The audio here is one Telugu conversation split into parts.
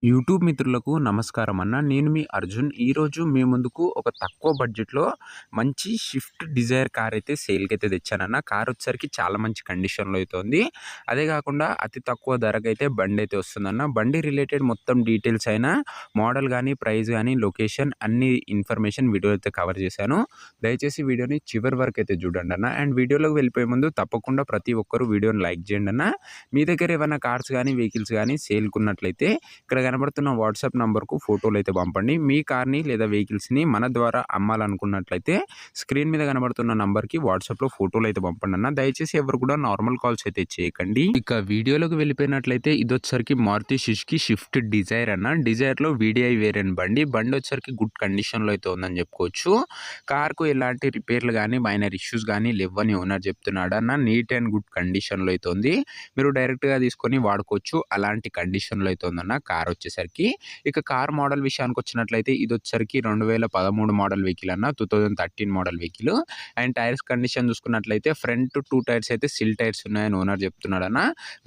యూట్యూబ్ మిత్రులకు నమస్కారం అన్న. నేను మీ అర్జున్. ఈరోజు మీ ముందుకు ఒక తక్కువ బడ్జెట్‌లో మంచి షిఫ్ట్ డిజైర్ కార్ అయితే సేల్‌కైతే తెచ్చానన్న. కార్ వచ్చేసరికి చాలా మంచి కండిషన్‌లో అయితే ఉంది. అదే కాకుండా అతి తక్కువ ధరకైతే బండైతే వస్తుందన్న. బండి రిలేటెడ్ మొత్తం డీటెయిల్స్ అయినా మోడల్ గానీ, ప్రైస్ గానీ, లొకేషన్ అన్ని ఇన్ఫర్మేషన్ వీడియో అయితే కవర్ చేశాను. దయచేసి వీడియోని చివరి వరకు అయితే చూడండన్న. అండ్ వీడియోలోకి వెళ్ళిపోయే ముందు తప్పకుండా ప్రతి ఒక్కరు వీడియోని లైక్ చేయండన్న. మీ దగ్గర ఏమైనా కార్స్ గానీ, వెహికల్స్ గానీ సేల్‌కున్నట్లయితే ఇక్కడ కనబడుతున్న వాట్సాప్ నంబర్‌కు ఫోటోలైతే పంపండి. మీ కార్‌ని లేదా వెహికల్స్‌ని మన ద్వారా అమ్మాలనుకున్నట్లయితే స్క్రీన్ మీద కనబడుతున్న నంబర్‌కి వాట్సాప్‌లో ఫోటోలైతే పంపండన్న. దయచేసి ఎవరు కూడా నార్మల్ కాల్స్ అయితే చేయకండి. ఇక వీడియోలోకి వెళ్ళిపోయినట్లయితే ఇదొచ్చేసరికి మారుతి సుజుకి షిఫ్ట్ డిజైర్ అన్న. డిజైర్‌లో వీడీఐ వేరియంట్ బండి. బండి వచ్చేసరికి గుడ్ కండిషన్‌లో అయితే ఉందని చెప్పుకోవచ్చు. కార్‌కు ఎలాంటి రిపేర్లు గానీ, మైనర్ ఇష్యూస్ గానీ లెవ్వని ఓనర్ చెప్తున్నాడన్న. నీట్ అండ్ గుడ్ కండిషన్‌లో అయితే ఉంది. మీరు డైరెక్ట్‌గా తీసుకొని వాడుకోవచ్చు. అలాంటి కండిషన్‌లో అయితే ఉందన్న కార్ వచ్చేసరికి. ఇక కార్ మోడల్ విషయానికి వచ్చినట్లయితే ఇది వచ్చేసరికి 2013 మోడల్ వెహికల్ అన్న. 2013 model vehicle. And tyres condition చూసుకున్నట్లయితే ఫ్రంట్ 2 టైర్స్ అయితే సిల్ టైర్స్ ఉన్నాయని ఓనర్ చెప్తున్నాడన్న.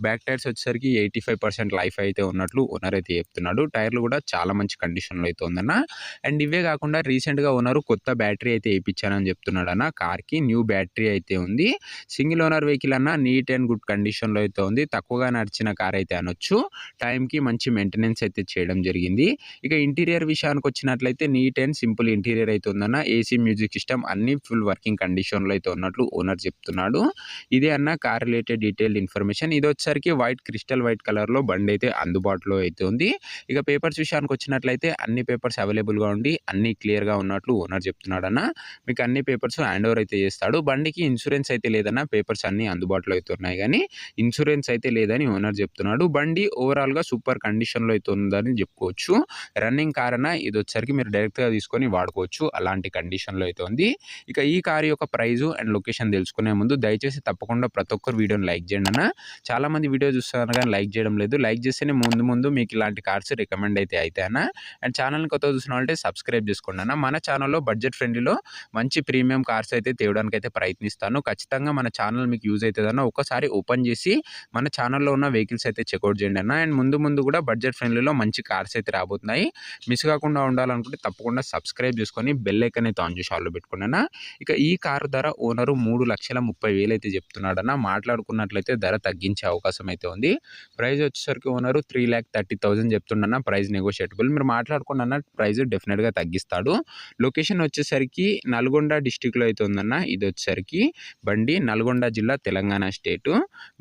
బ్యాక్ టైర్స్ వచ్చేసరికి 85% లైఫ్ అయితే ఉన్నట్లు ఓనర్ అయితే చెప్తున్నాడు. టైర్లు కూడా చాలా మంచి కండిషన్‌లో అయితే ఉందన్న. అండ్ ఇవే కాకుండా రీసెంట్‌గా ఓనర్ కొత్త బ్యాటరీ అయితే ఏపిచ్చానని చెప్తున్నాడన్న. కార్‌కి న్యూ బ్యాటరీ అయితే ఉంది. సింగిల్ ఓనర్ వెహికల్ అన్న. నీట్ అండ్ గుడ్ కండిషన్‌లో అయితే ఉంది. తక్కువగా నడిచిన కార్ అయితే అనొచ్చు. టైంకి మంచి మెయింటెనెన్స్ అయితే చేయడం జరిగింది. ఇక ఇంటీరియర్ విషయానికి వచ్చినట్లయితే నీట్ అండ్ సింపుల్ ఇంటీరియర్ అయితే ఉందన్న. ఏసీ, మ్యూజిక్ సిస్టమ్ అన్నీ ఫుల్ వర్కింగ్ కండిషన్‌లో అయితే ఉన్నట్లు ఓనర్ చెప్తున్నాడు. ఇదే అన్న కార్ రిలేటెడ్ డీటెయిల్డ్ ఇన్ఫర్మేషన్. ఇది వచ్చేసరికి క్రిస్టల్ వైట్ కలర్‌లో బండి అయితే అందుబాటులో అయితే ఉంది. ఇక పేపర్స్ విషయానికి వచ్చినట్లయితే అన్ని పేపర్స్ అవైలబుల్‌గా ఉండి అన్నీ క్లియర్‌గా ఉన్నట్లు ఓనర్ చెప్తున్నాడన్న. మీకు అన్ని పేపర్స్ హ్యాండ్ ఓవర్ అయితే చేస్తాడు. బండికి ఇన్సూరెన్స్ అయితే లేదన్న. పేపర్స్ అన్నీ అందుబాటులో అయితే ఉన్నాయి గానీ ఇన్సూరెన్స్ అయితే లేదని ఓనర్ చెప్తున్నాడు. బండి ఓవరాల్‌గా సూపర్ కండిషన్‌లో అయితే ఉందని చెప్పుకోవచ్చు. రన్నింగ్ కార్ అన్న. ఇది వచ్చేసరికి మీరు డైరెక్ట్‌గా తీసుకొని వాడుకోవచ్చు. అలాంటి కండిషన్‌లో అయితే ఉంది. ఇక ఈ కార్ యొక్క ప్రైస్ అండ్ లొకేషన్ తెలుసుకునే ముందు దయచేసి తప్పకుండా ప్రతి ఒక్కరు వీడియోని లైక్ చేయండి అన్న. చాలామంది వీడియో చూస్తున్నారు కానీ లైక్ చేయడం లేదు. లైక్ చేస్తేనే ముందు ముందు మీకు ఇలాంటి కార్స్ రికమెండ్ అయితే అయితాయన్న. అండ్ ఛానల్‌ని కొత్తగా చూసిన వాళ్ళంటే సబ్స్క్రైబ్ చేసుకోండి అన్న. మన ఛానల్‌లో బడ్జెట్ ఫ్రెండ్లీలో మంచి ప్రీమియం కార్స్ అయితే తేవడానికి అయితే ప్రయత్నిస్తాను. ఖచ్చితంగా మన ఛానల్ మీకు యూజ్ అవుతుందన్న. ఒక్కసారి ఓపెన్ చేసి మన ఛానల్‌లో ఉన్న వెహికల్స్ అయితే చెక్అవుట్ చేయండి అన్న. అండ్ ముందు ముందు కూడా బడ్జెట్ ఫ్రెండ్లీలో మంచి కార్స్ అయితే రాబోతున్నాయి. మిస్ కాకుండా ఉండాలనుకుంటే తప్పకుండా సబ్స్క్రైబ్ చేసుకొని బెల్ ఐకాన్ అయితే ఆన్ చేసి ఆల్‌లో పెట్టుకోండి అన్న. ఇక ఈ కారు ధర ఓనరు 3,30,000 అయితే చెప్తున్నాడన్న. మాట్లాడుకున్నట్లయితే ధర తగ్గించే అవకాశం అయితే ఉంది. ప్రైస్ వచ్చేసరికి ఓనరు 3,30,000 చెప్తుండన్న. Price negotiable. మీరు మాట్లాడుకోండి అన్న. ప్రైస్ డెఫినెట్‌గా తగ్గిస్తాడు. లొకేషన్ వచ్చేసరికి నల్గొండ డిస్ట్రిక్ట్‌లో అయితే ఉందన్న. ఇది వచ్చేసరికి బండి నల్గొండ జిల్లా, తెలంగాణ స్టేటు.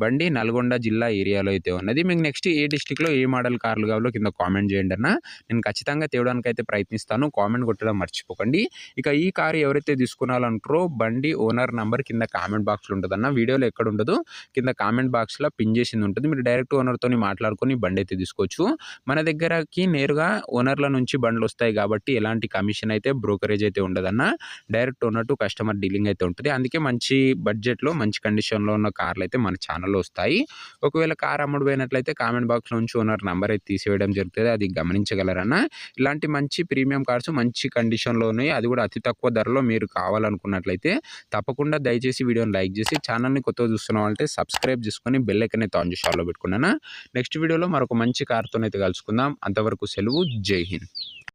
బండి నల్గొండ జిల్లా ఏరియాలో అయితే ఉన్నది. మీకు నెక్స్ట్ ఏ డిస్ట్రిక్ట్‌లో ఏ మోడల్ కార్లు కావాలో కింద కామెంట్ చేయండి అన్న. నేను ఖచ్చితంగా తేవడానికి అయితే ప్రయత్నిస్తాను. కామెంట్ కొట్టడం మర్చిపోకండి. ఇక ఈ కారు ఎవరైతే తీసుకోవాలనుకుంటారో బండి ఓనర్ నంబర్ కింద కామెంట్ బాక్స్‌లో ఉంటదన్న. వీడియోలో ఎక్కడ ఉండదు. కింద కామెంట్ బాక్స్‌లో పిన్ చేసింది ఉంటుంది. మీరు డైరెక్ట్ ఓనర్‌తోని మాట్లాడుకొని బండి అయితే తీసుకోవచ్చు. మన దగ్గరకి నేరుగా ఓనర్ల నుంచి బండ్లు వస్తాయి కాబట్టి ఎలాంటి కమిషన్ అయితే బ్రోకరేజ్ అయితే ఉండదన్న. Direct owner to customer dealing అయితే ఉంటుంది. అందుకే మంచి బడ్జెట్‌లో మంచి కండిషన్‌లో ఉన్న కార్లు అయితే మన ఛానల్‌లో వస్తాయి. ఒకవేళ కార్ అమ్ముడు పోయినట్లయితే కామెంట్ బాక్స్‌లో నుంచి ఓనర్ నంబర్ అయితే తీసివేయడం జరుగుతది. అది గమనించగలరన్న. ఇలాంటి మంచి ప్రీమియం కార్స్ మంచి కండిషన్‌లో ఉన్నాయి. అది కూడా అతి తక్కువ ధరలో మీరు కావాలనుకున్నట్లయితే తప్పకుండా దయచేసి వీడియోని లైక్ చేసి ఛానల్‌ని కొత్తగా చూస్తున్న వాళ్ళంటే సబ్స్క్రైబ్ చేసుకొని బెల్ ఐకాన్ అయితే ఆన్ చేసి ఆల్‌లో పెట్టుకోండి అన్న. నెక్స్ట్ వీడియోలో మరొక మంచి కార్‌తోనైతే కలుసుకుందాం. అంతవరకు సెలవు. జై హింద్.